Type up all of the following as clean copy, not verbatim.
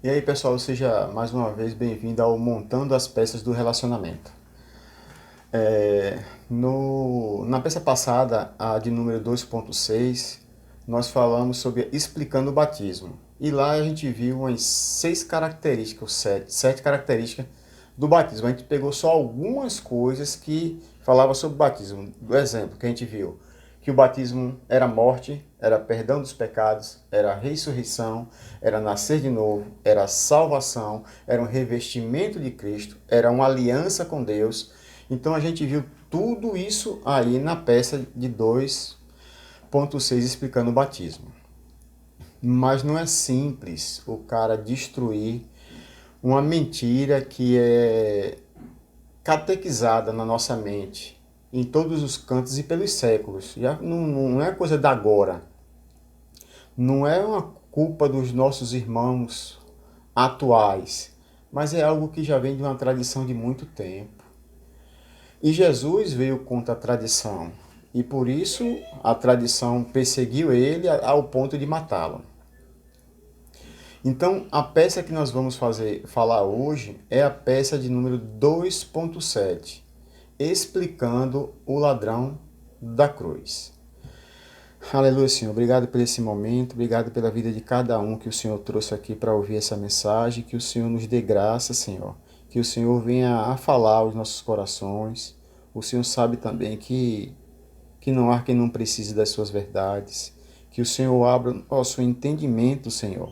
E aí, pessoal, seja mais uma vez bem-vindo ao Montando as Peças do Relacionamento. Na peça passada, a de número 2.6, nós falamos sobre explicando o batismo. E lá a gente viu umas seis características, ou sete características do batismo. A gente pegou só algumas coisas que falavam sobre o batismo. Do exemplo que a gente viu, que o batismo era morte, era perdão dos pecados, era ressurreição, era nascer de novo, era salvação, era um revestimento de Cristo, era uma aliança com Deus. Então a gente viu tudo isso aí na peça de 2.6 explicando o batismo. Mas não é simples o cara destruir uma mentira que é catequizada na nossa mente, em todos os cantos e pelos séculos. Já não é coisa da agora. Não é uma culpa dos nossos irmãos atuais, mas é algo que já vem de uma tradição de muito tempo. E Jesus veio contra a tradição, e por isso a tradição perseguiu ele ao ponto de matá-lo. Então, a peça que nós vamos falar hoje é a peça de número 2.7, explicando o ladrão da cruz. Aleluia, Senhor. Obrigado por esse momento, obrigado pela vida de cada um que o Senhor trouxe aqui para ouvir essa mensagem, que o Senhor nos dê graça, Senhor, que o Senhor venha a falar aos nossos corações. O Senhor sabe também que não há quem não precise das suas verdades, que o Senhor abra o nosso entendimento, Senhor,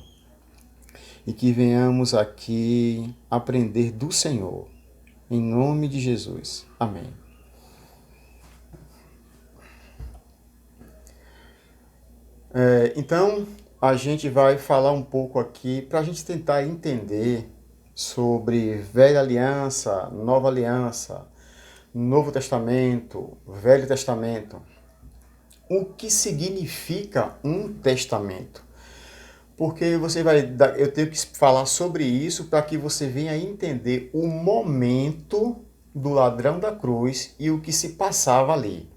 e que venhamos aqui aprender do Senhor. Em nome de Jesus. Amém. Então, a gente vai falar um pouco aqui para a gente tentar entender sobre Velha Aliança, Nova Aliança, Novo Testamento, Velho Testamento. O que significa um testamento? Porque eu tenho que falar sobre isso para que você venha entender o momento do ladrão da cruz e o que se passava ali.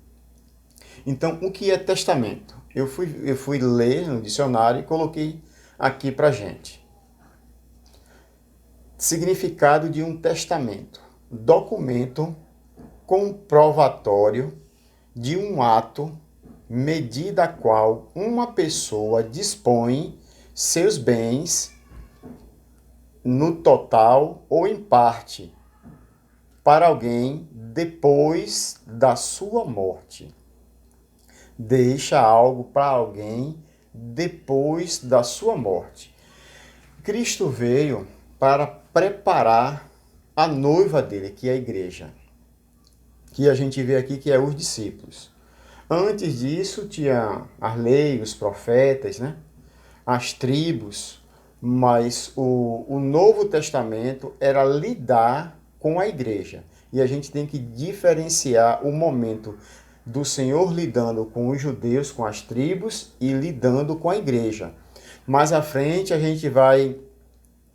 Então, o que é testamento? Eu fui ler no dicionário e coloquei aqui para gente. Significado de um testamento: documento comprovatório de um ato, medida a qual uma pessoa dispõe seus bens no total ou em parte para alguém depois da sua morte. Deixa algo para alguém depois da sua morte. Cristo veio para preparar a noiva dele, que é a igreja, que a gente vê aqui que é os discípulos. Antes disso tinha as leis, os profetas, né? As tribos, mas o Novo Testamento era lidar com a igreja. E a gente tem que diferenciar o momento do Senhor lidando com os judeus, com as tribos e lidando com a igreja. Mais à frente a gente vai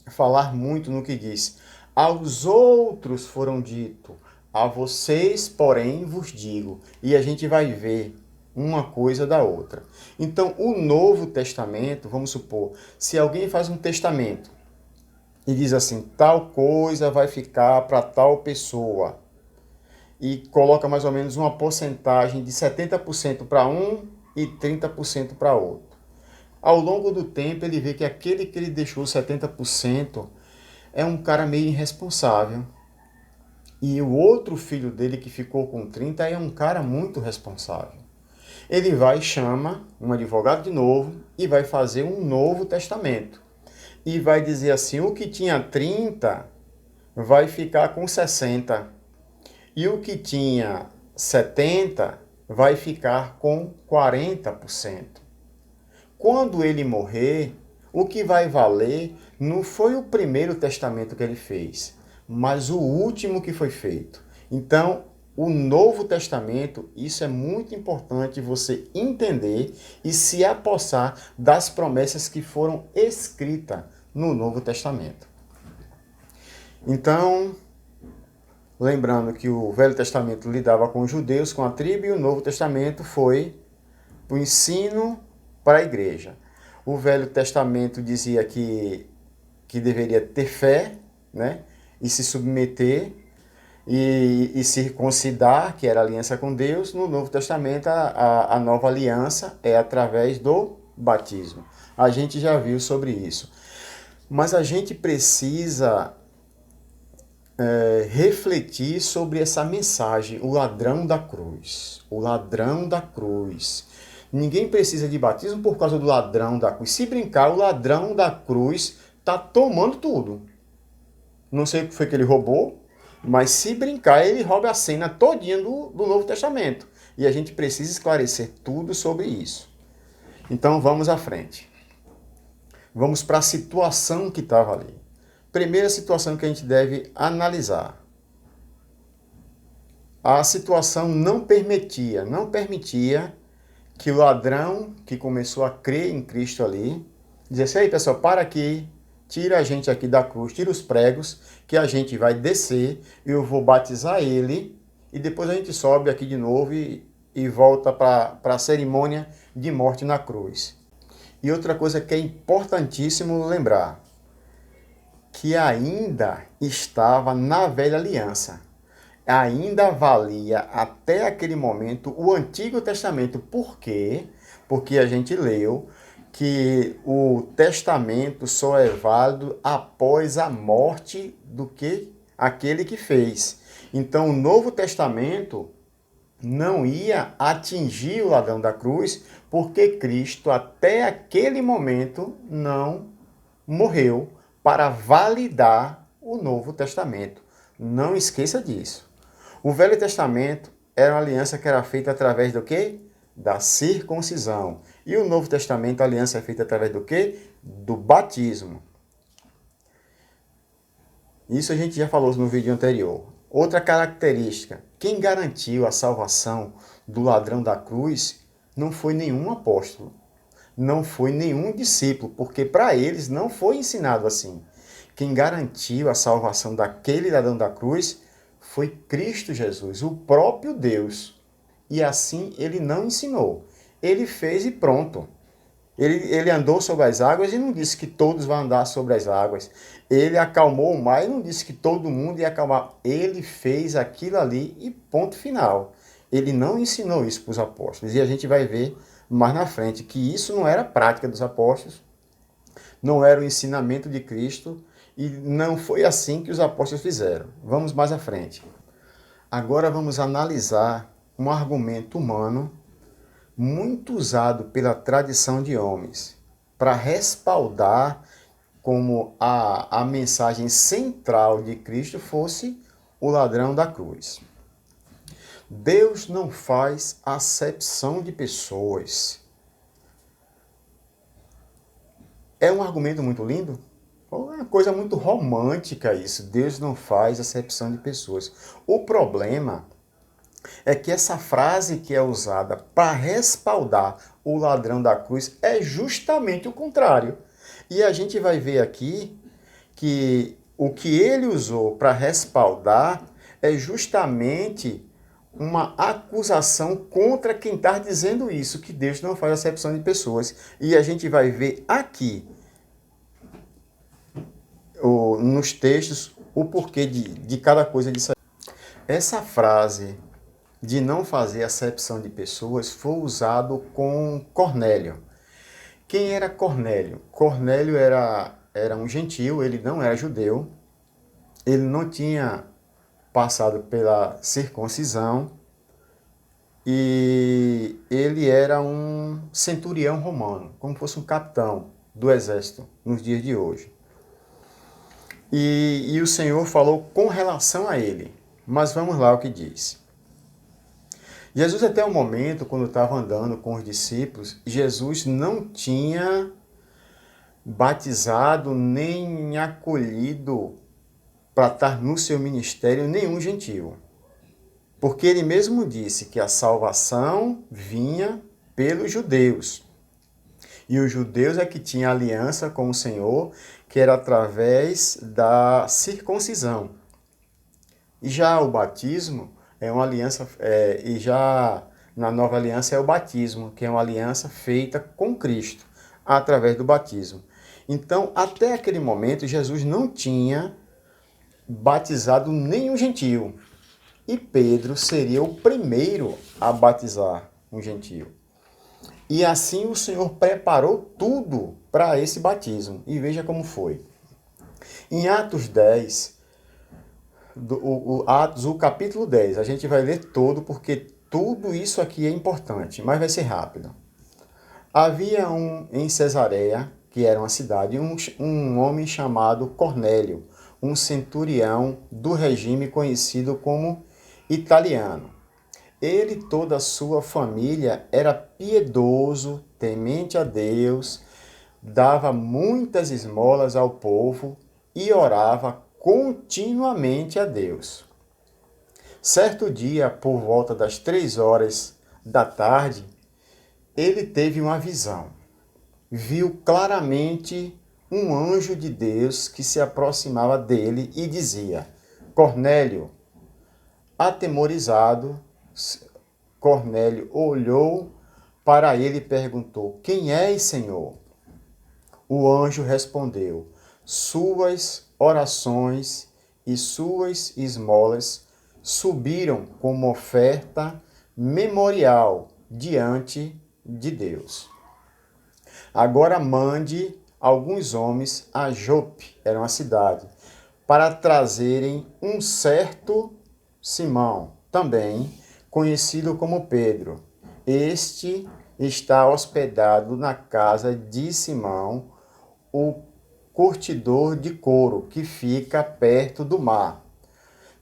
falar muito no que diz: aos outros foram dito, a vocês, porém, vos digo. E a gente vai ver uma coisa da outra. Então, o Novo Testamento, vamos supor, se alguém faz um testamento e diz assim, tal coisa vai ficar para tal pessoa, e coloca mais ou menos uma porcentagem de 70% para um e 30% para outro. Ao longo do tempo, ele vê que aquele que ele deixou 70% é um cara meio irresponsável. E o outro filho dele que ficou com 30 é um cara muito responsável. Ele vai, chama um advogado de novo e vai fazer um novo testamento. E vai dizer assim, o que tinha 30 vai ficar com 60. E o que tinha 70 vai ficar com 40%. Quando ele morrer, o que vai valer não foi o primeiro testamento que ele fez, mas o último que foi feito. Então, o Novo Testamento, isso é muito importante você entender e se apossar das promessas que foram escritas no Novo Testamento. Então, lembrando que o Velho Testamento lidava com os judeus, com a tribo, e o Novo Testamento foi o ensino para a igreja. O Velho Testamento dizia que que deveria ter fé, né? E se submeter e circuncidar, que era a aliança com Deus. No Novo Testamento, a nova aliança é através do batismo. A gente já viu sobre isso. Mas a gente precisa refletir sobre essa mensagem, o ladrão da cruz. O ladrão da cruz. Ninguém precisa de batismo por causa do ladrão da cruz. Se brincar, o ladrão da cruz está tomando tudo. Não sei o que foi que ele roubou, mas se brincar, ele rouba a cena todinha do Novo Testamento. E a gente precisa esclarecer tudo sobre isso. Então vamos à frente. Vamos para a situação que estava ali. Primeira situação que a gente deve analisar. A situação não permitia que o ladrão que começou a crer em Cristo ali, dissesse: "Ei, pessoal, para aqui, tira a gente aqui da cruz, tira os pregos, que a gente vai descer, eu vou batizar ele, e depois a gente sobe aqui de novo e volta para a cerimônia de morte na cruz." E outra coisa que é importantíssimo lembrar, que ainda estava na velha aliança. Ainda valia até aquele momento o Antigo Testamento. Por quê? Porque a gente leu que o testamento só é válido após a morte do que aquele que fez. Então o Novo Testamento não ia atingir o ladrão da cruz, porque Cristo até aquele momento não morreu para validar o Novo Testamento. Não esqueça disso. O Velho Testamento era uma aliança que era feita através do quê? Da circuncisão. E o Novo Testamento, a aliança é feita através do quê? Do batismo. Isso a gente já falou no vídeo anterior. Outra característica, quem garantiu a salvação do ladrão da cruz não foi nenhum apóstolo, não foi nenhum discípulo, porque para eles não foi ensinado assim. Quem garantiu a salvação daquele ladrão da cruz foi Cristo Jesus, o próprio Deus. E assim ele não ensinou. Ele fez e pronto. Ele andou sobre as águas e não disse que todos vão andar sobre as águas. Ele acalmou o mar e não disse que todo mundo ia acalmar. Ele fez aquilo ali e ponto final. Ele não ensinou isso para os apóstolos. E a gente vai ver mais na frente que isso não era a prática dos apóstolos, não era o ensinamento de Cristo e não foi assim que os apóstolos fizeram. Vamos mais à frente. Agora vamos analisar um argumento humano muito usado pela tradição de homens para respaldar como a mensagem central de Cristo fosse o ladrão da cruz. Deus não faz acepção de pessoas. É um argumento muito lindo? É uma coisa muito romântica isso. Deus não faz acepção de pessoas. O problema é que essa frase que é usada para respaldar o ladrão da cruz é justamente o contrário. E a gente vai ver aqui que o que ele usou para respaldar é justamente uma acusação contra quem está dizendo isso, que Deus não faz acepção de pessoas. E a gente vai ver aqui, nos textos, o porquê de cada coisa disso aí. Essa frase de não fazer acepção de pessoas foi usado com Cornélio. Quem era Cornélio? Cornélio era um gentil, ele não era judeu, ele não tinha passado pela circuncisão e ele era um centurião romano, como fosse um capitão do exército nos dias de hoje. E o Senhor falou com relação a ele, mas vamos lá o que diz. Jesus, até o momento, quando estava andando com os discípulos, Jesus não tinha batizado nem acolhido para estar no seu ministério nenhum gentio. Porque ele mesmo disse que a salvação vinha pelos judeus. E os judeus é que tinham aliança com o Senhor, que era através da circuncisão. E já o batismo é uma aliança, e já na nova aliança é o batismo, que é uma aliança feita com Cristo, através do batismo. Então, até aquele momento, Jesus não tinha batizado nenhum gentio. E Pedro seria o primeiro a batizar um gentio. E assim o Senhor preparou tudo para esse batismo. E veja como foi. Em Atos 10, o capítulo 10, a gente vai ler todo porque tudo isso aqui é importante, mas vai ser rápido. Havia em Cesareia, que era uma cidade, um homem chamado Cornélio, um centurião do regime conhecido como italiano. Ele e toda a sua família era piedoso, temente a Deus, dava muitas esmolas ao povo e orava continuamente a Deus. Certo dia, por volta das 3 horas da tarde, ele teve uma visão. Viu claramente um anjo de Deus que se aproximava dele e dizia: Cornélio. Atemorizado, Cornélio olhou para ele e perguntou: Quem és, Senhor? O anjo respondeu: Suas orações e suas esmolas subiram como oferta memorial diante de Deus. Agora mande alguns homens a Jope, era uma cidade, para trazerem um certo Simão, também conhecido como Pedro. Este está hospedado na casa de Simão, o curtidor de couro, que fica perto do mar.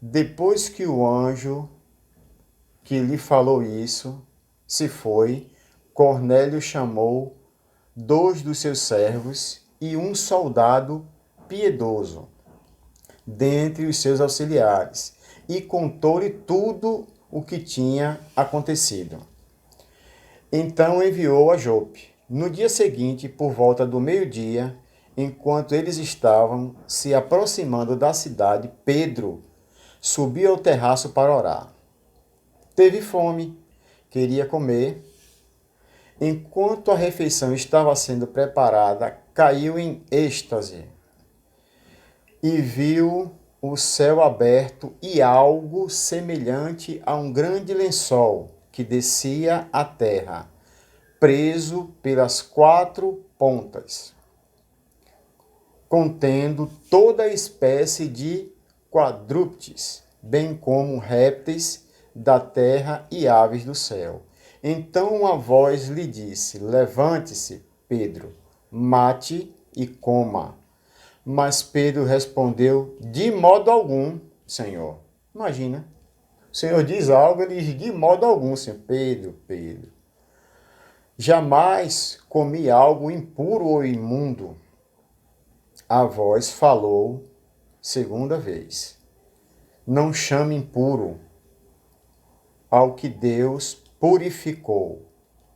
Depois que o anjo que lhe falou isso se foi, Cornélio chamou 2 dos seus servos e um soldado piedoso dentre os seus auxiliares, e contou-lhe tudo o que tinha acontecido. Então enviou a Jope. No dia seguinte, por volta do meio-dia, enquanto eles estavam se aproximando da cidade, Pedro subiu ao terraço para orar. Teve fome, queria comer. Enquanto a refeição estava sendo preparada, caiu em êxtase e viu o céu aberto e algo semelhante a um grande lençol que descia à terra, preso pelas 4 pontas, contendo toda espécie de quadrúpedes, bem como répteis da terra e aves do céu. Então uma voz lhe disse: Levante-se, Pedro, mate e coma. Mas Pedro respondeu: De modo algum, Senhor. Imagina. O Senhor diz algo, ele diz: De modo algum, Senhor. Pedro. Jamais comi algo impuro ou imundo. A voz falou segunda vez: Não chame impuro ao que Deus purificou.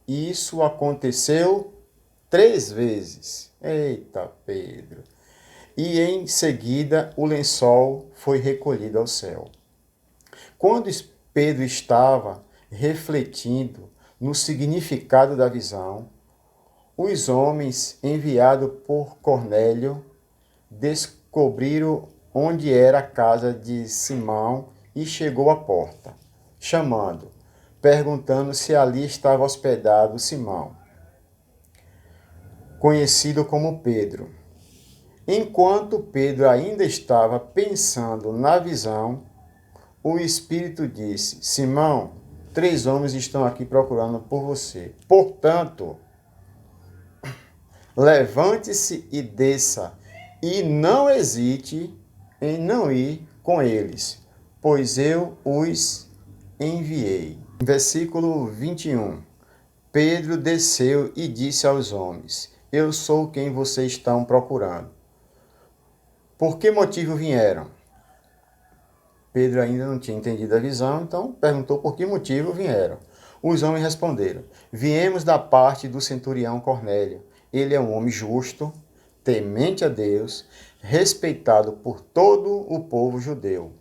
Isso aconteceu 3 vezes. Eita, Pedro. E em seguida o lençol foi recolhido ao céu. Quando Pedro estava refletindo no significado da visão, os homens enviados por Cornélio descobriram onde era a casa de Simão e chegou à porta, chamando, perguntando se ali estava hospedado Simão, conhecido como Pedro. Enquanto Pedro ainda estava pensando na visão, o Espírito disse: Simão, 3 homens estão aqui procurando por você. Portanto, levante-se e desça, e não hesite em não ir com eles, pois eu os enviei. Versículo 21. Pedro desceu e disse aos homens: Eu sou quem vocês estão procurando. Por que motivo vieram? Pedro ainda não tinha entendido a visão, então perguntou por que motivo vieram. Os homens responderam: Viemos da parte do centurião Cornélio. Ele é um homem justo, temente a Deus, respeitado por todo o povo judeu.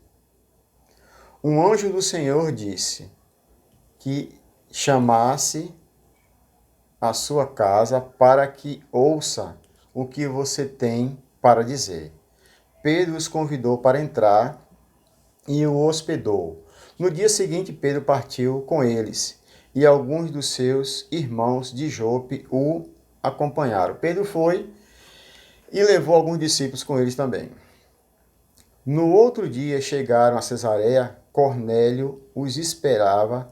Um anjo do Senhor disse que chamasse a sua casa para que ouça o que você tem para dizer. Pedro os convidou para entrar e o hospedou. No dia seguinte, Pedro partiu com eles, e alguns dos seus irmãos de Jope o acompanharam. Pedro foi e levou alguns discípulos com eles também. No outro dia chegaram a Cesareia, Cornélio os esperava,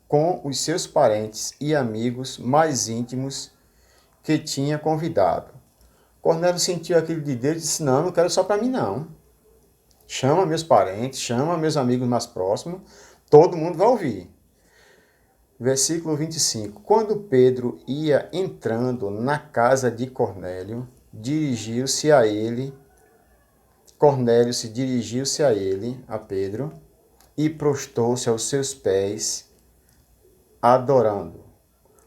com os seus parentes e amigos mais íntimos que tinha convidado. Cornélio sentiu aquilo de Deus e disse: não quero só para mim não. Chama meus parentes, chama meus amigos mais próximos, todo mundo vai ouvir. Versículo 25. Quando Pedro ia entrando na casa de Cornélio, Cornélio se dirigiu-se a ele, a Pedro, e prostou-se aos seus pés, adorando.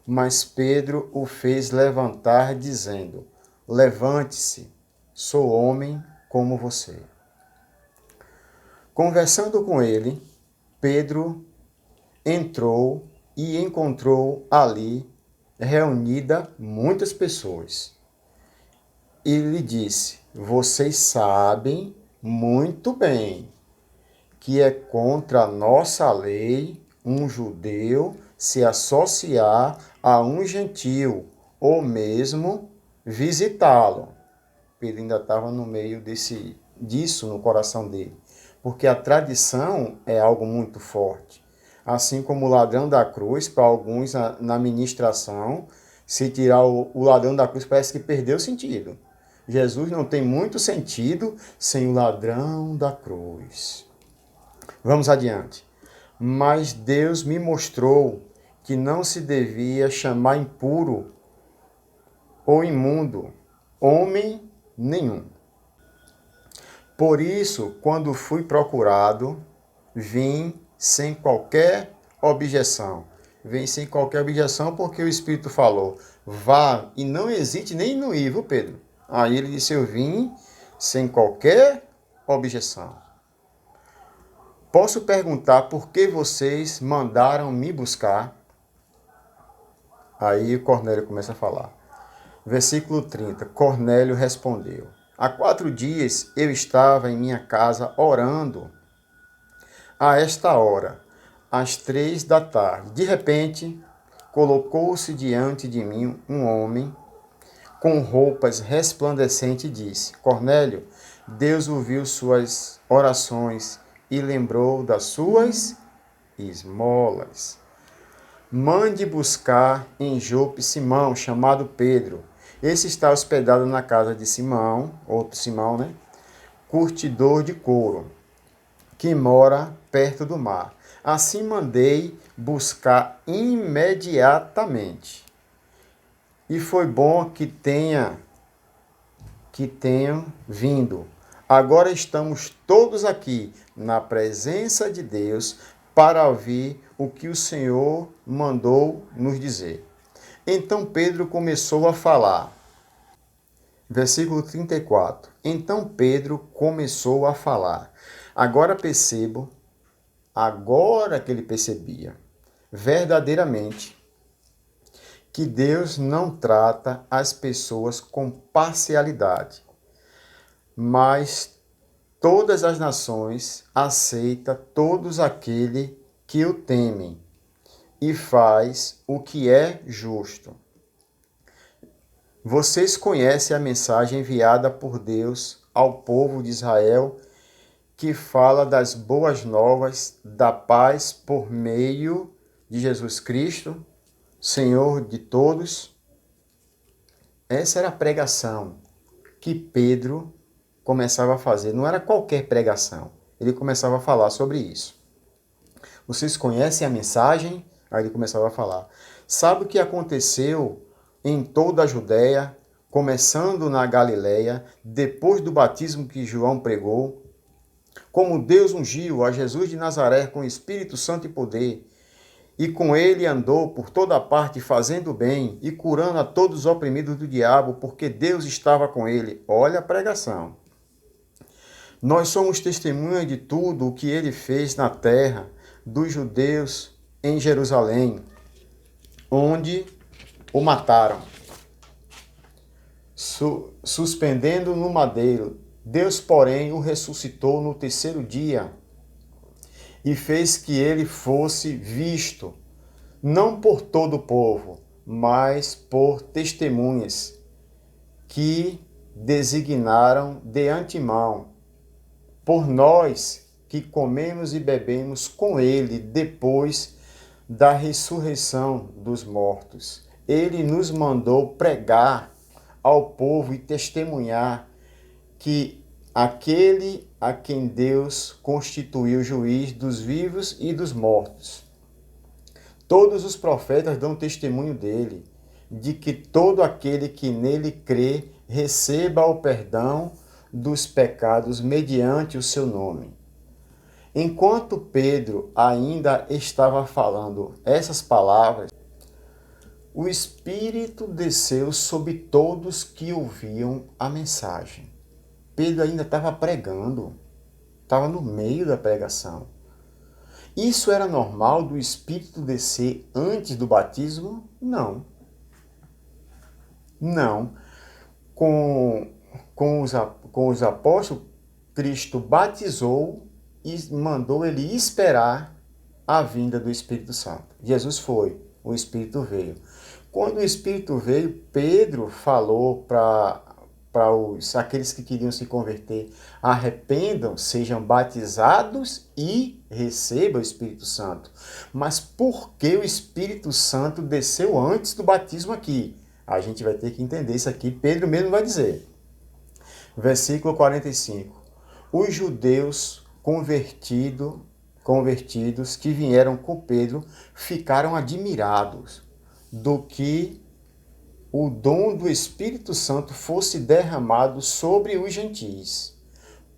Mas Pedro o fez levantar, dizendo: levante-se, sou homem como você. Conversando com ele, Pedro entrou e encontrou ali reunida muitas pessoas. E lhe disse: vocês sabem muito bem que é contra a nossa lei um judeu se associar a um gentil, ou mesmo visitá-lo. Pedro ainda estava no meio disso no coração dele, porque a tradição é algo muito forte. Assim como o ladrão da cruz, para alguns na ministração, se tirar o ladrão da cruz parece que perdeu o sentido. Jesus não tem muito sentido sem o ladrão da cruz. Vamos adiante. Mas Deus me mostrou que não se devia chamar impuro ou imundo homem nenhum. Por isso, quando fui procurado, vim sem qualquer objeção. Vim sem qualquer objeção porque o Espírito falou: vá e não hesite nem no ir, viu, Pedro? Aí ele disse: eu vim sem qualquer objeção. Posso perguntar por que vocês mandaram me buscar? Aí Cornélio começa a falar. Versículo 30. Cornélio respondeu: há 4 dias eu estava em minha casa orando. A esta hora, às 3 da tarde, de repente, colocou-se diante de mim um homem com roupas resplandecentes e disse: Cornélio, Deus ouviu suas orações e lembrou das suas esmolas. Mande buscar em Jope Simão, chamado Pedro. Esse está hospedado na casa de Simão, outro Simão, né? Curtidor de couro, que mora perto do mar. Assim mandei buscar imediatamente. E foi bom que tenham vindo. Agora estamos todos aqui na presença de Deus para ouvir o que o Senhor mandou nos dizer. Então Pedro começou a falar. Versículo 34. Então Pedro começou a falar. Agora que ele percebia, verdadeiramente, que Deus não trata as pessoas com parcialidade, mas todas as nações aceita todos aqueles que o temem e faz o que é justo. Vocês conhecem a mensagem enviada por Deus ao povo de Israel, que fala das boas novas da paz por meio de Jesus Cristo, Senhor de todos. Essa era a pregação que Pedro começava a fazer. Não era qualquer pregação. Ele começava a falar sobre isso. Vocês conhecem a mensagem? Aí ele começava a falar. Sabe o que aconteceu em toda a Judéia, começando na Galileia, depois do batismo que João pregou? Como Deus ungiu a Jesus de Nazaré com Espírito Santo e poder, e com ele andou por toda parte fazendo bem e curando a todos os oprimidos do diabo, porque Deus estava com ele. Olha a pregação. Nós somos testemunhas de tudo o que ele fez na terra dos judeus em Jerusalém, onde o mataram. suspendendo no madeiro. Deus, porém, o ressuscitou no terceiro dia e fez que ele fosse visto, não por todo o povo, mas por testemunhas que designaram de antemão, por nós que comemos e bebemos com ele depois da ressurreição dos mortos. Ele nos mandou pregar ao povo e testemunhar que aquele a quem Deus constituiu juiz dos vivos e dos mortos. Todos os profetas dão testemunho dele, de que todo aquele que nele crê receba o perdão dos pecados mediante o seu nome. Enquanto Pedro ainda estava falando essas palavras, o Espírito desceu sobre todos que ouviam a mensagem. Pedro ainda estava pregando, estava no meio da pregação. Isso era normal do Espírito descer antes do batismo? Não. Não. Com os apóstolos, Cristo batizou e mandou ele esperar a vinda do Espírito Santo. Jesus foi, o Espírito veio. Quando o Espírito veio, Pedro falou para aqueles que queriam se converter: arrependam, sejam batizados e recebam o Espírito Santo. Mas por que o Espírito Santo desceu antes do batismo aqui? A gente vai ter que entender isso aqui. Pedro mesmo vai dizer. Versículo 45. Os judeus convertidos que vieram com Pedro ficaram admirados do que o dom do Espírito Santo fosse derramado sobre os gentis,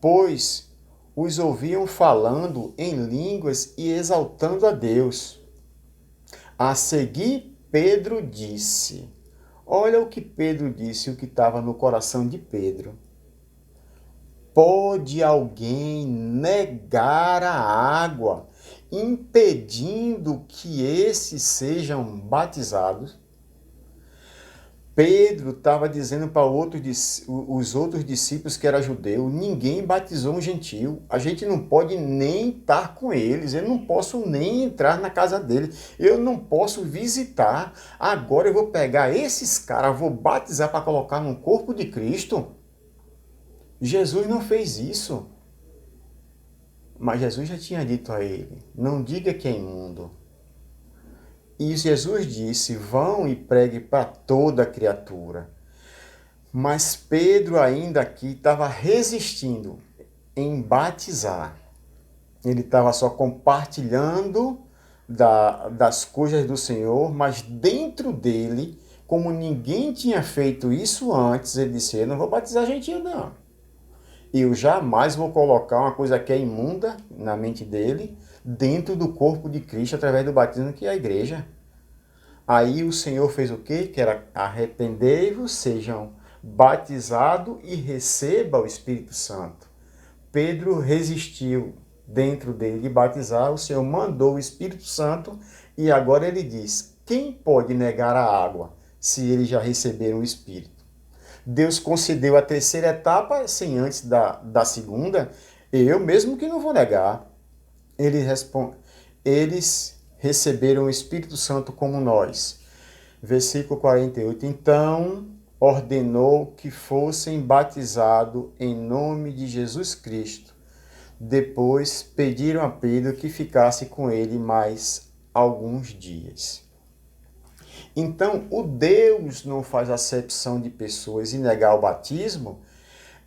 pois os ouviam falando em línguas e exaltando a Deus. A seguir, Pedro disse, olha o que Pedro disse, o que estava no coração de Pedro. Pode alguém negar a água, impedindo que esses sejam batizados? Pedro estava dizendo para os outros discípulos que era judeu, ninguém batizou um gentil, a gente não pode nem estar com eles, eu não posso nem entrar na casa deles, eu não posso visitar, agora eu vou pegar esses caras, vou batizar para colocar no corpo de Cristo? Jesus não fez isso, mas Jesus já tinha dito a ele, não diga que é imundo. E Jesus disse, vão e pregue para toda criatura. Mas Pedro ainda aqui estava resistindo em batizar. Ele estava só compartilhando das coisas do Senhor, mas dentro dele, como ninguém tinha feito isso antes, ele disse, eu não vou batizar gentil não. Eu jamais vou colocar uma coisa que é imunda na mente dele dentro do corpo de Cristo através do batismo que é a igreja. Aí o Senhor fez o quê? Que era arrependei-vos, sejam batizados e receba o Espírito Santo. Pedro resistiu dentro dele de batizar, o Senhor mandou o Espírito Santo e agora ele diz, quem pode negar a água se eles já receberam o Espírito? Deus concedeu a terceira etapa, sem antes da segunda, eu mesmo que não vou negar. Eles receberam o Espírito Santo como nós. Versículo 48. Então ordenou que fossem batizados em nome de Jesus Cristo. Depois pediram a Pedro que ficasse com ele mais alguns dias. Então, o Deus não faz acepção de pessoas e negar o batismo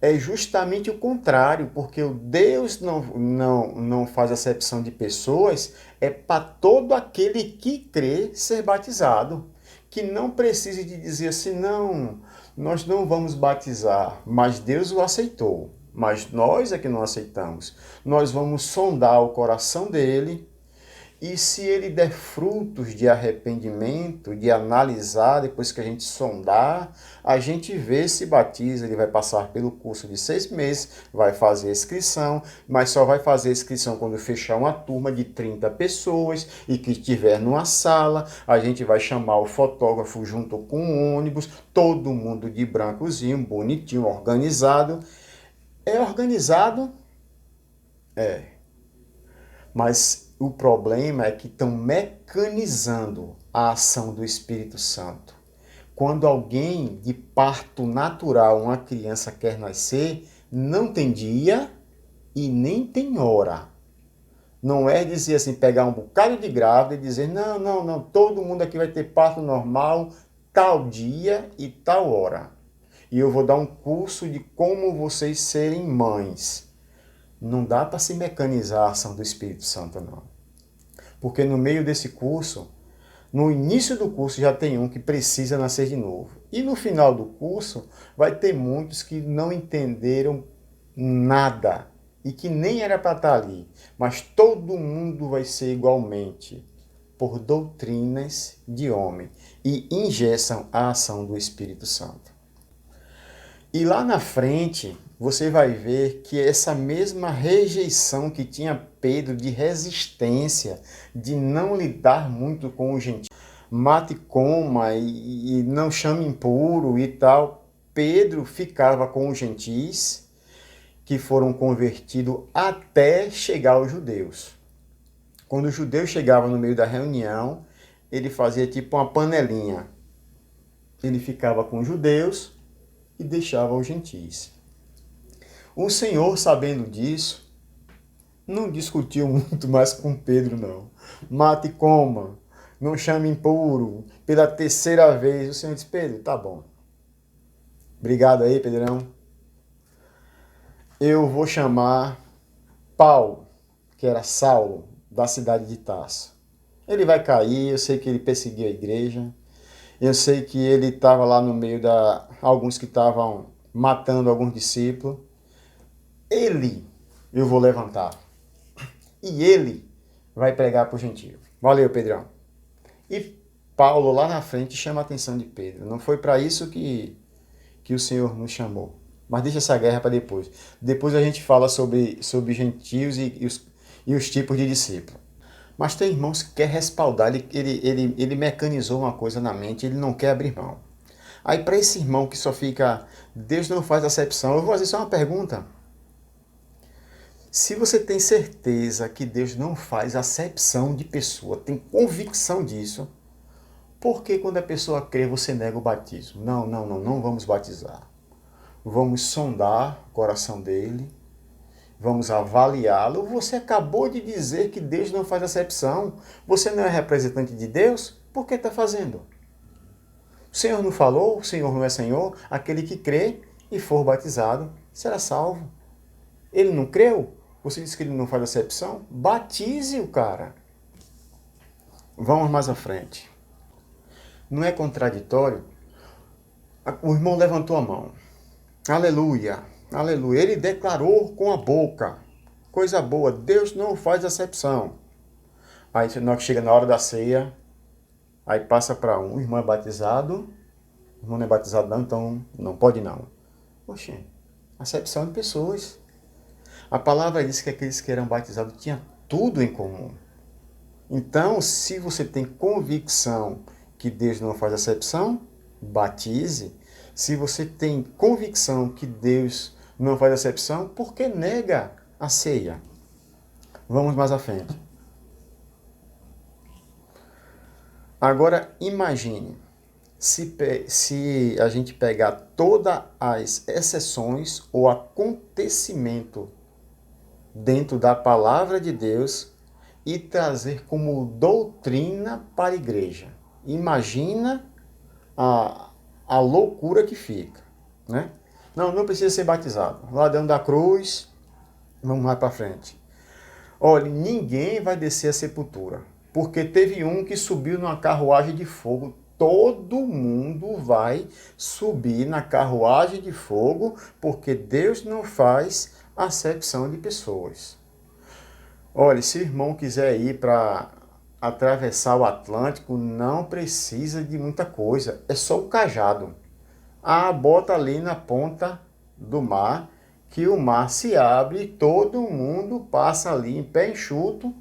é justamente o contrário, porque o Deus não faz acepção de pessoas, é para todo aquele que crê ser batizado, que não precise de dizer assim, não, nós não vamos batizar, mas Deus o aceitou, mas nós é que não aceitamos. Nós vamos sondar o coração dele E se ele der frutos de arrependimento, de analisar, depois que a gente sondar, a gente vê se batiza. Ele vai passar pelo curso de 6 meses, vai fazer a inscrição, mas só vai fazer a inscrição quando fechar uma turma de 30 pessoas e que estiver numa sala. A gente vai chamar o fotógrafo junto com o ônibus, todo mundo de brancozinho, bonitinho, organizado. É organizado? É. Mas o problema é que estão mecanizando a ação do Espírito Santo. Quando alguém de parto natural, uma criança quer nascer, não tem dia e nem tem hora. Não é dizer assim, pegar um bocado de grávida e dizer, não, todo mundo aqui vai ter parto normal, tal dia e tal hora. E eu vou dar um curso de como vocês serem mães. Não dá para se mecanizar a ação do Espírito Santo, não. Porque no meio desse curso, no início do curso já tem um que precisa nascer de novo. E no final do curso vai ter muitos que não entenderam nada e que nem era para estar ali. Mas todo mundo vai ser igualmente por doutrinas de homem e engessam a ação do Espírito Santo. E lá na frente, você vai ver que essa mesma rejeição que tinha Pedro de resistência, de não lidar muito com o gentil, mate e coma e não chame impuro e tal, Pedro ficava com os gentis que foram convertidos até chegar aos judeus. Quando os judeus chegavam no meio da reunião, ele fazia tipo uma panelinha. Ele ficava com os judeus e deixava os gentis. O Senhor, sabendo disso, não discutiu muito mais com Pedro, não. Mate e coma, não chame impuro. Pela terceira vez, o Senhor disse, Pedro, tá bom. Obrigado aí, Pedrão. Eu vou chamar Paulo, que era Saulo, da cidade de Tarso. Ele vai cair, eu sei que ele perseguiu a igreja. Eu sei que ele estava lá no meio da alguns que estavam matando alguns discípulos. Eu vou levantar. E ele vai pregar para o gentio. Valeu, Pedrão. E Paulo lá na frente chama a atenção de Pedro. Não foi para isso que o Senhor nos chamou. Mas deixa essa guerra para depois. Depois a gente fala sobre gentios e os tipos de discípulos. Mas tem irmãos que quer respaldar, ele mecanizou uma coisa na mente, ele não quer abrir mão. Aí para esse irmão que só fica, Deus não faz acepção, eu vou fazer só uma pergunta. Se você tem certeza que Deus não faz acepção de pessoa, tem convicção disso, por que quando a pessoa crê você nega o batismo? Não vamos batizar. Vamos sondar o coração dele, vamos avaliá-lo. Você acabou de dizer que Deus não faz acepção. Você não é representante de Deus? Por que está fazendo? O Senhor não falou, o Senhor não é Senhor. Aquele que crê e for batizado será salvo. Ele não creu? Você disse que ele não faz acepção? Batize o cara. Vamos mais à frente. Não é contraditório? O irmão levantou a mão. Aleluia, aleluia. Ele declarou com a boca. Coisa boa, Deus não faz acepção. Aí chega na hora da ceia, aí passa para um, o irmão é batizado, o irmão não é batizado não, então não pode não. Poxa, acepção de pessoas. A palavra diz que aqueles que eram batizados tinham tudo em comum. Então, se você tem convicção que Deus não faz acepção, batize. Se você tem convicção que Deus não faz acepção, por que nega a ceia? Vamos mais à frente. Agora, imagine, se a gente pegar todas as exceções ou acontecimento dentro da palavra de Deus e trazer como doutrina para a igreja. Imagina a loucura que fica, né? Não precisa ser batizado. Lá dentro da cruz, vamos mais para frente. Olha, ninguém vai descer a sepultura, porque teve um que subiu numa carruagem de fogo. Todo mundo vai subir na carruagem de fogo, porque Deus não faz acepção de pessoas. Olha, se o irmão quiser ir para atravessar o Atlântico não precisa de muita coisa, é só o cajado. Ah, bota ali na ponta do mar, que o mar se abre e todo mundo passa ali em pé enxuto,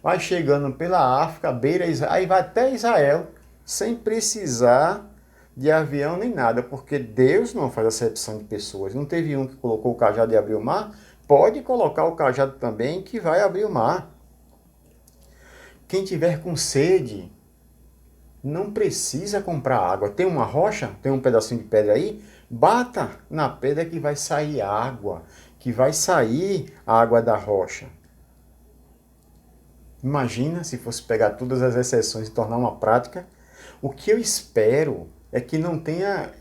vai chegando pela África, beira, aí vai até Israel, sem precisar de avião nem nada, porque Deus não faz acepção de pessoas. Não teve um que colocou o cajado e abriu o mar? Pode colocar o cajado também que vai abrir o mar. Quem tiver com sede, não precisa comprar água. Tem uma rocha, tem um pedacinho de pedra aí, bata na pedra que vai sair água, que vai sair a água da rocha. Imagina se fosse pegar todas as exceções e tornar uma prática. O que eu espero é que não tenha,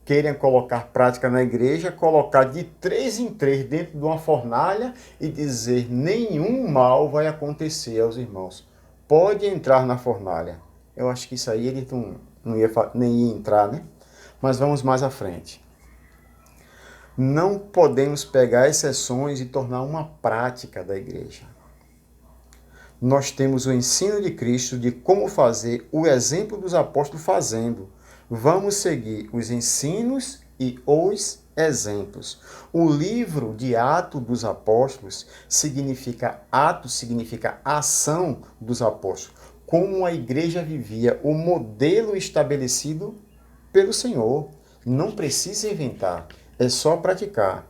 queiram colocar prática na igreja, colocar de 3 em 3 dentro de uma fornalha e dizer nenhum mal vai acontecer aos irmãos. Pode entrar na fornalha. Eu acho que isso aí ele não ia, nem ia entrar, né? Mas vamos mais à frente. Não podemos pegar exceções e tornar uma prática da igreja. Nós temos o ensino de Cristo de como fazer, o exemplo dos apóstolos fazendo. Vamos seguir os ensinos e os exemplos. O livro de Atos dos Apóstolos significa ato, significa ação dos apóstolos. Como a igreja vivia, o modelo estabelecido pelo Senhor. Não precisa inventar, é só praticar.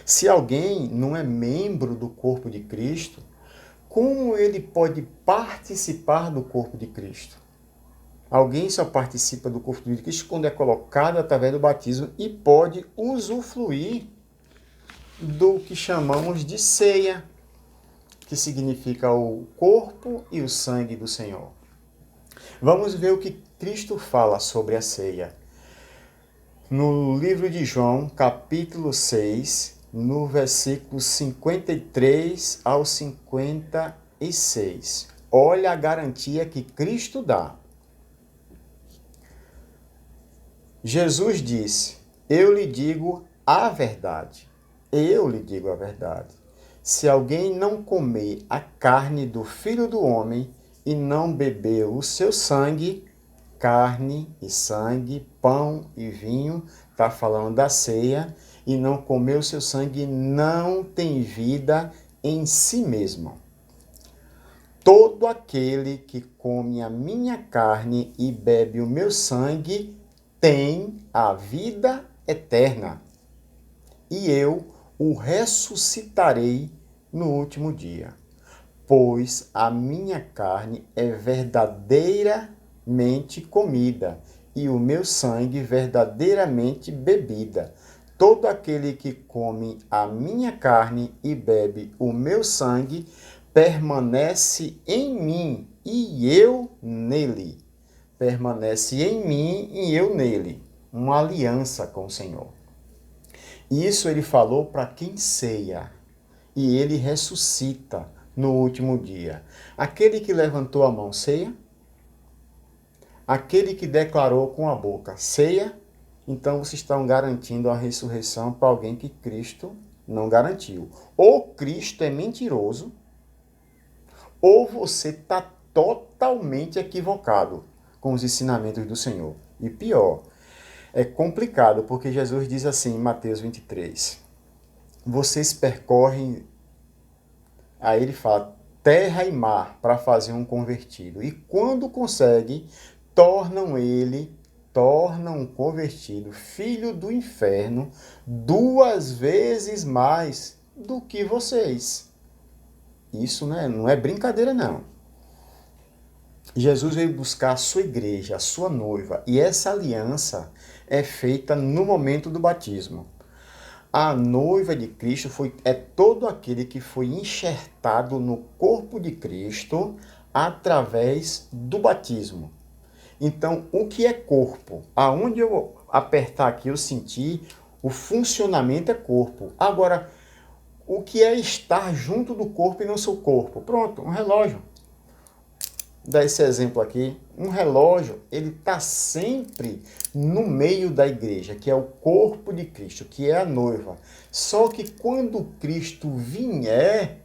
Se alguém não é membro do corpo de Cristo, como ele pode participar do corpo de Cristo? Alguém só participa do corpo de Cristo quando é colocado através do batismo e pode usufruir do que chamamos de ceia, que significa o corpo e o sangue do Senhor. Vamos ver o que Cristo fala sobre a ceia. No livro de João, capítulo 6, no versículo 53 ao 56. Olha a garantia que Cristo dá. Jesus disse: eu lhe digo a verdade. Eu lhe digo a verdade. Se alguém não comer a carne do Filho do Homem e não beber o seu sangue, carne e sangue, pão e vinho, está falando da ceia, e não comer o seu sangue, não tem vida em si mesmo. Todo aquele que come a minha carne e bebe o meu sangue tem a vida eterna, e eu o ressuscitarei no último dia. Pois a minha carne é verdadeiramente comida, e o meu sangue verdadeiramente bebida. Todo aquele que come a minha carne e bebe o meu sangue permanece em mim e eu nele. Permanece em mim e eu nele. Uma aliança com o Senhor. Isso ele falou para quem ceia. E ele ressuscita no último dia. Aquele que levantou a mão, ceia. Aquele que declarou com a boca, ceia. Então vocês estão garantindo a ressurreição para alguém que Cristo não garantiu. Ou Cristo é mentiroso, ou você está totalmente equivocado com os ensinamentos do Senhor. E pior, é complicado, porque Jesus diz assim em Mateus 23, vocês percorrem, aí ele fala, terra e mar para fazer um convertido. E quando conseguem, tornam um convertido, filho do inferno, 2 vezes mais do que vocês. Isso não é brincadeira, não. Jesus veio buscar a sua igreja, a sua noiva, e essa aliança é feita no momento do batismo. A noiva de Cristo é todo aquele que foi enxertado no corpo de Cristo através do batismo. Então, o que é corpo? Aonde eu apertar aqui, eu sentir, o funcionamento é corpo. Agora, o que é estar junto do corpo e não seu corpo? Pronto, um relógio. Dá esse exemplo aqui. Um relógio, ele está sempre no meio da igreja, que é o corpo de Cristo, que é a noiva. Só que quando Cristo vier,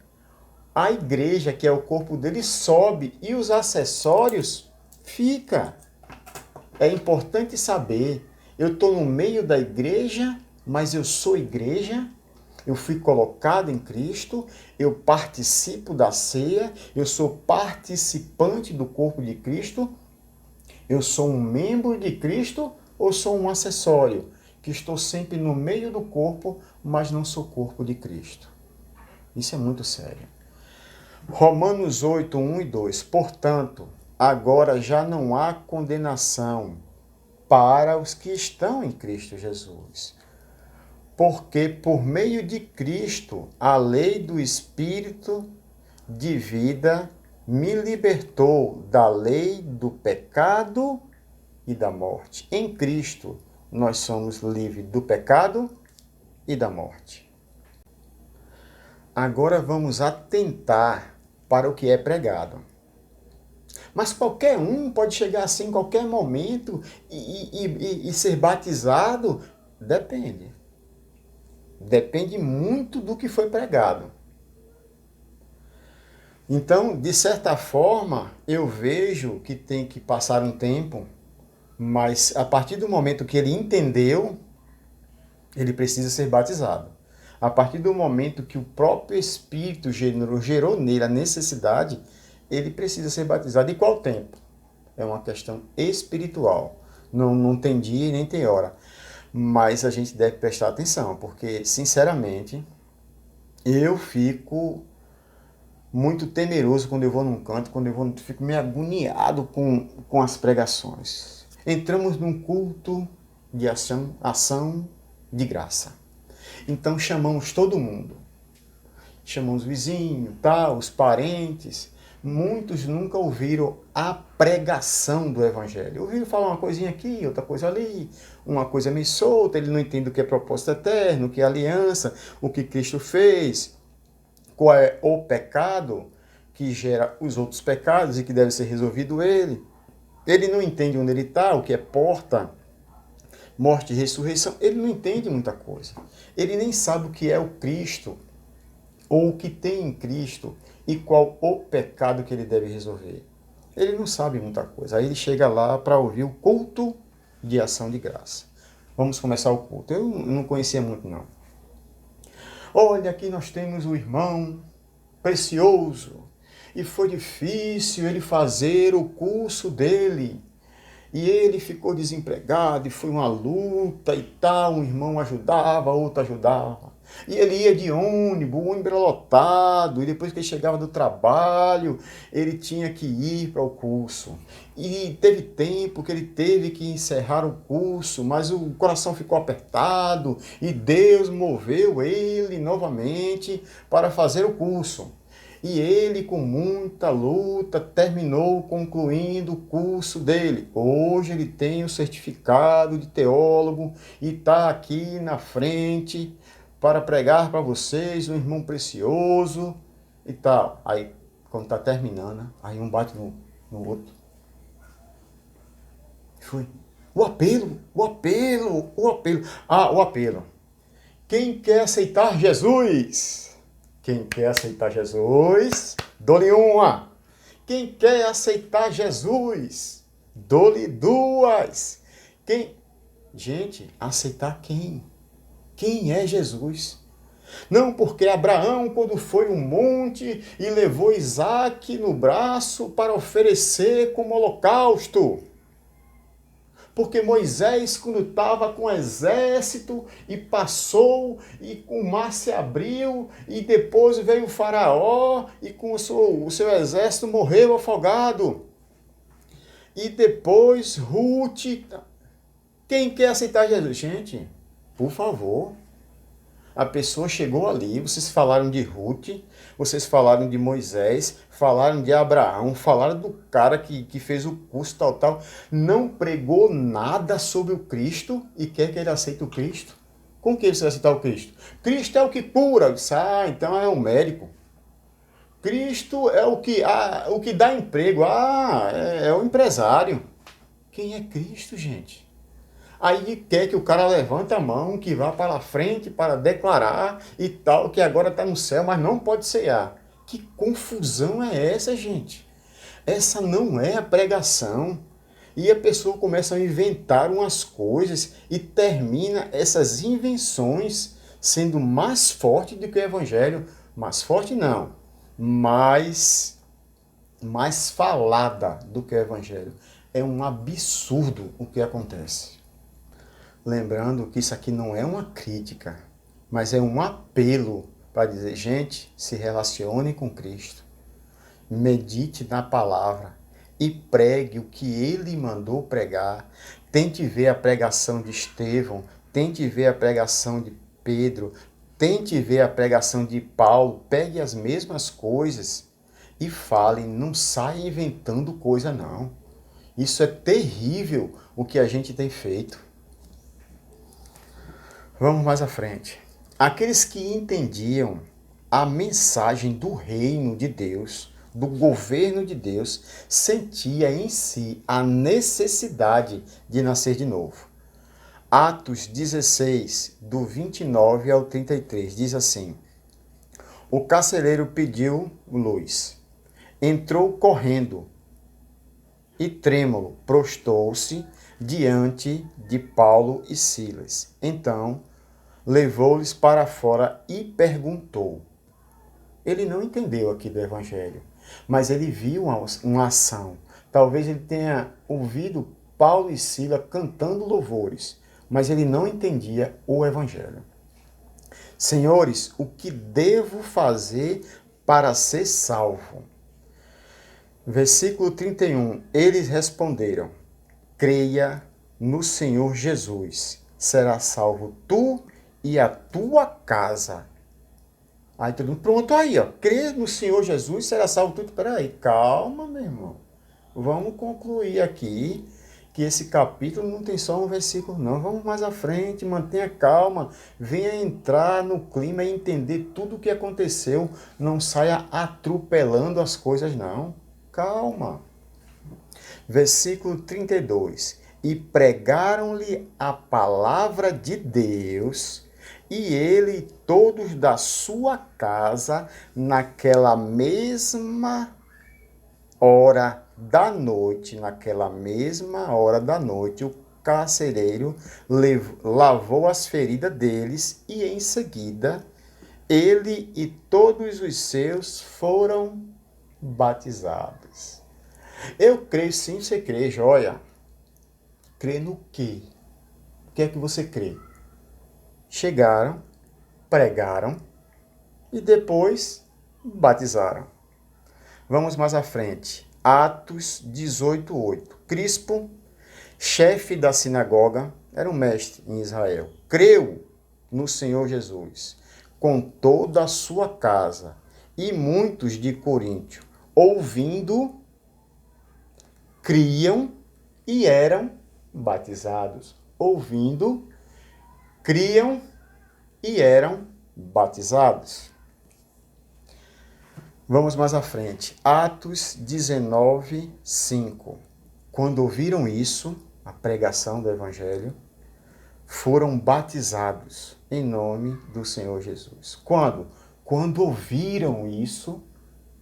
A igreja, que é o corpo dele, sobe e os acessórios fica. É importante saber, eu estou no meio da igreja, mas eu sou igreja, eu fui colocado em Cristo, eu participo da ceia, eu sou participante do corpo de Cristo, eu sou um membro de Cristo ou sou um acessório, que estou sempre no meio do corpo, mas não sou corpo de Cristo. Isso é muito sério. Romanos 8, 1 e 2. Portanto, agora já não há condenação para os que estão em Cristo Jesus. Porque por meio de Cristo, a lei do Espírito de vida me libertou da lei do pecado e da morte. Em Cristo, nós somos livres do pecado e da morte. Agora vamos atentar para o que é pregado. Mas qualquer um pode chegar assim em qualquer momento e ser batizado? Depende. Depende muito do que foi pregado. Então, de certa forma, eu vejo que tem que passar um tempo, mas a partir do momento que ele entendeu, ele precisa ser batizado. A partir do momento que o próprio Espírito gerou nele a necessidade, ele precisa ser batizado. E qual tempo? É uma questão espiritual. Não tem dia e nem tem hora. Mas a gente deve prestar atenção, porque, sinceramente, eu fico muito temeroso quando eu vou num canto, fico meio agoniado com as pregações. Entramos num culto de ação de graça. Então chamamos todo mundo. Chamamos o vizinho, tal, os parentes. Muitos nunca ouviram a pregação do Evangelho. Ouviram falar uma coisinha aqui, outra coisa ali, uma coisa meio solta, ele não entende o que é propósito eterno, o que é aliança, o que Cristo fez, qual é o pecado que gera os outros pecados e que deve ser resolvido ele. Ele não entende onde ele está, o que é porta, morte e ressurreição. Ele não entende muita coisa. Ele nem sabe o que é o Cristo, ou o que tem em Cristo, e qual o pecado que ele deve resolver. Ele não sabe muita coisa. Aí ele chega lá para ouvir o culto de ação de graça. Vamos começar o culto. Eu não conhecia muito, não. Olha, aqui nós temos o irmão precioso. E foi difícil ele fazer o curso dele. E ele ficou desempregado, e foi uma luta e tal. Um irmão ajudava, outro ajudava. E ele ia de ônibus, o ônibus era lotado, e depois que ele chegava do trabalho, ele tinha que ir para o curso. E teve tempo que ele teve que encerrar o curso, mas o coração ficou apertado, e Deus moveu ele novamente para fazer o curso. E ele, com muita luta, terminou concluindo o curso dele. Hoje ele tem o certificado de teólogo e está aqui na frente para pregar para vocês, um irmão precioso e tal. Aí, quando está terminando, aí um bate no outro. Foi. O apelo. Ah, o apelo. Quem quer aceitar Jesus? Quem quer aceitar Jesus, dou-lhe uma. Quem quer aceitar Jesus, dou-lhe duas. Gente, aceitar quem? Quem é Jesus? Não porque Abraão, quando foi um monte e levou Isaque no braço para oferecer como holocausto. Porque Moisés, quando estava com o exército e passou, e o mar se abriu, e depois veio o faraó, e com o seu exército morreu afogado. E depois Ruth. Quem quer aceitar Jesus? Gente, por favor. A pessoa chegou ali, vocês falaram de Ruth, vocês falaram de Moisés, falaram de Abraão, falaram do cara que fez o curso tal, não pregou nada sobre o Cristo e quer que ele aceite o Cristo. Com que você vai aceitar o Cristo? Cristo é o que cura. Eu disse, então é o médico. Cristo é o que dá emprego. É o empresário. Quem é Cristo, gente? Aí quer que o cara levante a mão, que vá para a frente para declarar e tal, que agora está no céu, mas não pode ceiar. Que confusão é essa, gente? Essa não é a pregação. E a pessoa começa a inventar umas coisas e termina essas invenções sendo mais forte do que o evangelho. Mais forte não, mais falada do que o evangelho. É um absurdo o que acontece. Lembrando que isso aqui não é uma crítica, mas é um apelo para dizer, gente, se relacione com Cristo, medite na palavra e pregue o que ele mandou pregar. Tente ver a pregação de Estevão, tente ver a pregação de Pedro, tente ver a pregação de Paulo, pegue as mesmas coisas e fale, não saia inventando coisa não. Isso é terrível o que a gente tem feito. Vamos mais à frente. Aqueles que entendiam a mensagem do reino de Deus, do governo de Deus, sentia em si a necessidade de nascer de novo. Atos 16, do 29 ao 33, diz assim: O carcereiro pediu luz. Entrou correndo e trêmulo prostou-se diante de Paulo e Silas. Então levou-lhes para fora e perguntou. Ele não entendeu aqui do evangelho, mas ele viu uma ação. Talvez ele tenha ouvido Paulo e Silas cantando louvores, mas ele não entendia o evangelho. Senhores, o que devo fazer para ser salvo? Versículo 31. Eles responderam: creia no Senhor Jesus, será salvo tu e a tua casa. Aí todo mundo, pronto, aí, ó, crê no Senhor Jesus, será salvo tu. Peraí, calma, meu irmão. Vamos concluir aqui que esse capítulo não tem só um versículo, não. Vamos mais à frente, mantenha calma, venha entrar no clima e entender tudo o que aconteceu. Não saia atropelando as coisas, não. Calma. Versículo 32. E pregaram-lhe a palavra de Deus, e ele e todos da sua casa, naquela mesma hora da noite, o carcereiro lavou as feridas deles, e em seguida ele e todos os seus foram batizados. Eu creio sim, você crê, joia. Crê no quê? O que é que você crê? Chegaram, pregaram e depois batizaram. Vamos mais à frente. Atos 18:8. Crispo, chefe da sinagoga, era um mestre em Israel. Creu no Senhor Jesus com toda a sua casa, e muitos de Coríntio, ouvindo, criam e eram batizados. Ouvindo, criam e eram batizados. Vamos mais à frente. Atos 19:5. Quando ouviram isso, a pregação do Evangelho, foram batizados em nome do Senhor Jesus. Quando? Quando ouviram isso,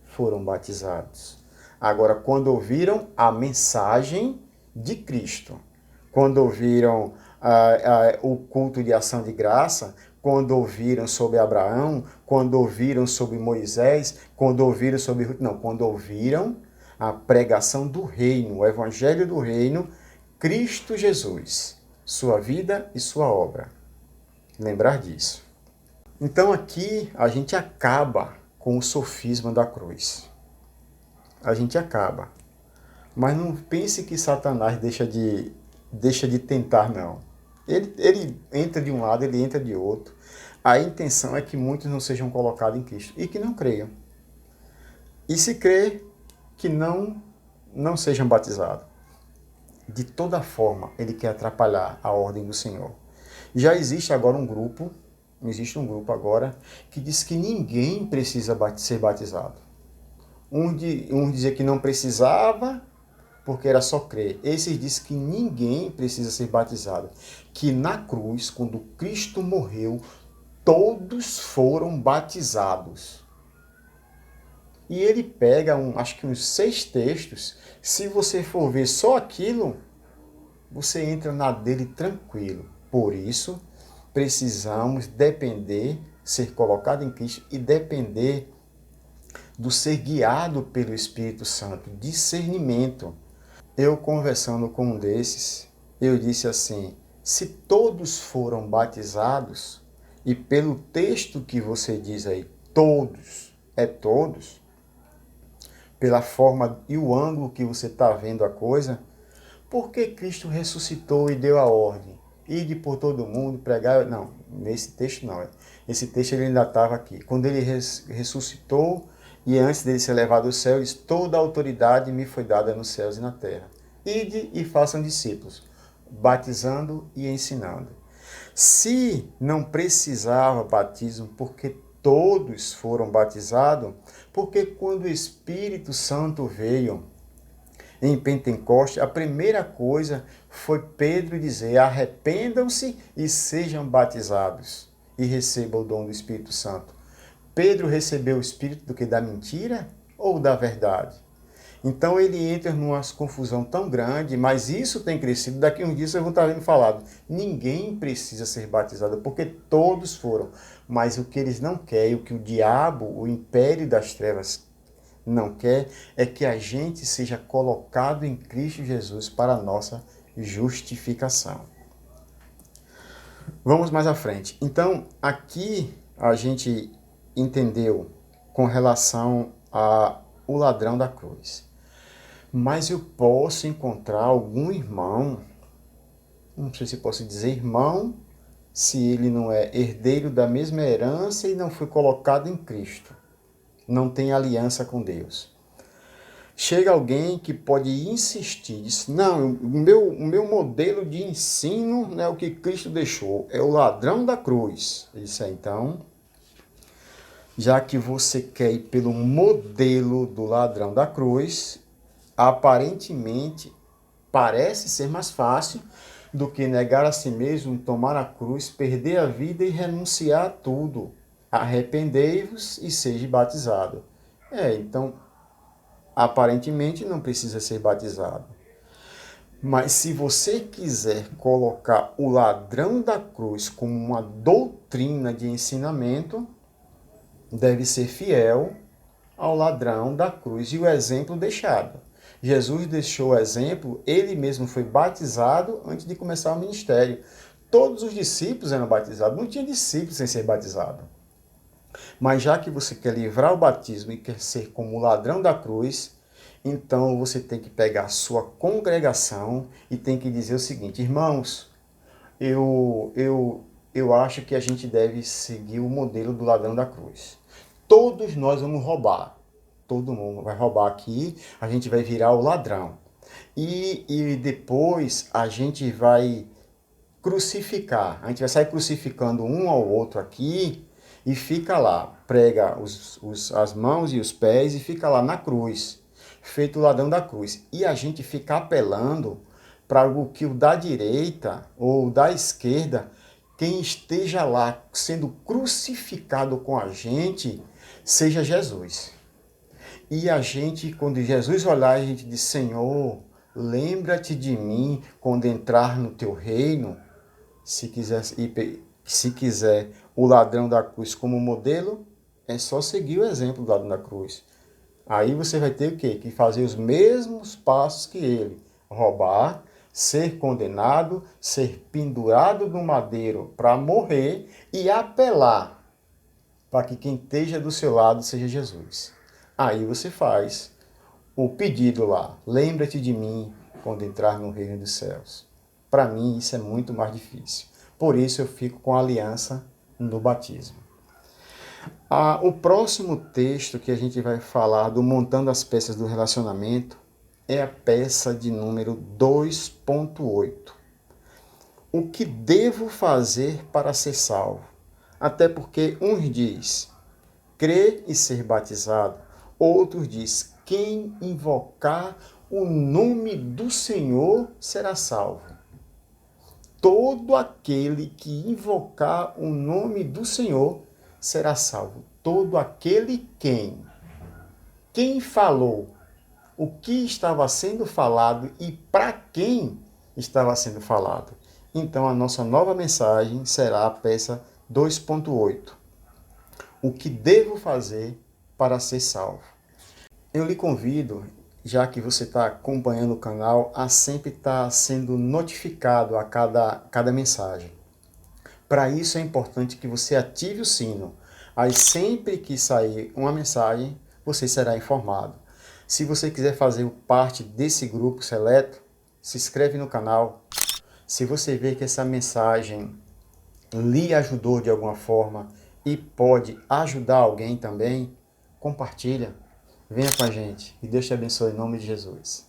foram batizados. Agora, quando ouviram a mensagem de Cristo, quando ouviram o culto de ação de graça, quando ouviram sobre Abraão, quando ouviram sobre Moisés, quando ouviram sobre Ruth, não, quando ouviram a pregação do reino, o evangelho do reino, Cristo Jesus, sua vida e sua obra. Lembrar disso. Então aqui a gente acaba com o sofisma da cruz. A gente acaba. Mas não pense que Satanás deixa de tentar, não. Ele entra de um lado, ele entra de outro. A intenção é que muitos não sejam colocados em Cristo e que não creiam. E se crê, que não sejam batizados. De toda forma, ele quer atrapalhar a ordem do Senhor. Já existe agora um grupo agora que diz que ninguém precisa ser batizado. Um dizia que não precisava, porque era só crer. Esses dizem que ninguém precisa ser batizado. Que na cruz, quando Cristo morreu, todos foram batizados. E ele pega, acho que uns 6 textos. Se você for ver só aquilo, você entra na dele tranquilo. Por isso, precisamos depender, ser colocado em Cristo e depender do ser guiado pelo Espírito Santo, discernimento. Eu conversando com um desses, eu disse assim, se todos foram batizados, e pelo texto que você diz aí, todos, é todos, pela forma e o ângulo que você está vendo a coisa, por que Cristo ressuscitou e deu a ordem? Ide por todo mundo, pregar... Não, nesse texto não. Esse texto ele ainda estava aqui. Quando ele ressuscitou e antes dele ser levado ao céu, ele disse, toda a autoridade me foi dada nos céus e na terra. Ide e façam discípulos, batizando e ensinando. Se não precisava batismo, porque todos foram batizados, porque quando o Espírito Santo veio em Pentecoste, a primeira coisa foi Pedro dizer, arrependam-se e sejam batizados e recebam o dom do Espírito Santo. Pedro recebeu o Espírito do que? Da mentira ou da verdade? Então ele entra numa confusão tão grande, mas isso tem crescido. Daqui a uns dias vocês vão estar vendo falado. Ninguém precisa ser batizado, porque todos foram. Mas o que eles não querem, o que o diabo, o império das trevas não quer, é que a gente seja colocado em Cristo Jesus para a nossa justificação. Vamos mais à frente. Então, aqui a gente entendeu com relação ao ladrão da cruz. Mas eu posso encontrar algum irmão, não sei se posso dizer irmão, se ele não é herdeiro da mesma herança e não foi colocado em Cristo, não tem aliança com Deus. Chega alguém que pode insistir, diz, não, o meu modelo de ensino não é o que Cristo deixou, é o ladrão da cruz. Isso aí, então, já que você quer ir pelo modelo do ladrão da cruz, aparentemente parece ser mais fácil do que negar a si mesmo, tomar a cruz, perder a vida e renunciar a tudo. Arrependei-vos e seja batizado. Então, aparentemente não precisa ser batizado. Mas se você quiser colocar o ladrão da cruz como uma doutrina de ensinamento, deve ser fiel ao ladrão da cruz e o exemplo deixado. Jesus deixou o exemplo, ele mesmo foi batizado antes de começar o ministério. Todos os discípulos eram batizados, não tinha discípulo sem ser batizado. Mas já que você quer livrar o batismo e quer ser como o ladrão da cruz, então você tem que pegar a sua congregação e tem que dizer o seguinte, irmãos, eu acho que a gente deve seguir o modelo do ladrão da cruz. Todos nós vamos roubar. Todo mundo vai roubar aqui, a gente vai virar o ladrão. E depois a gente vai crucificar. A gente vai sair crucificando um ao outro aqui e fica lá. Prega as mãos e os pés e fica lá na cruz. Feito o ladrão da cruz. E a gente fica apelando para o que o da direita ou da esquerda, quem esteja lá sendo crucificado com a gente, seja Jesus. E a gente, quando Jesus olhar, a gente diz, Senhor, lembra-te de mim quando entrar no teu reino. Se quiser o ladrão da cruz como modelo, é só seguir o exemplo do ladrão da cruz. Aí você vai ter o quê? Que fazer os mesmos passos que ele. Roubar, ser condenado, ser pendurado no madeiro para morrer e apelar para que quem esteja do seu lado seja Jesus. Aí você faz o pedido lá, lembra-te de mim quando entrar no reino dos céus. Para mim isso é muito mais difícil. Por isso eu fico com a aliança no batismo. O próximo texto que a gente vai falar do montando as peças do relacionamento é a peça de número 2.8. O que devo fazer para ser salvo? Até porque uns diz, crer e ser batizado. Outros diz, quem invocar o nome do Senhor será salvo. Todo aquele que invocar o nome do Senhor será salvo. Todo aquele quem? quem falou, o que estava sendo falado e para quem estava sendo falado. Então, a nossa nova mensagem será a peça 2.8. O que devo fazer para ser salvo? Eu lhe convido, já que você está acompanhando o canal, a sempre estar sendo notificado a cada mensagem. Para isso é importante que você ative o sino. Aí sempre que sair uma mensagem, você será informado. Se você quiser fazer parte desse grupo seleto, se inscreve no canal. Se você vê que essa mensagem lhe ajudou de alguma forma e pode ajudar alguém também, compartilha. Venha com a gente. E Deus te abençoe em nome de Jesus.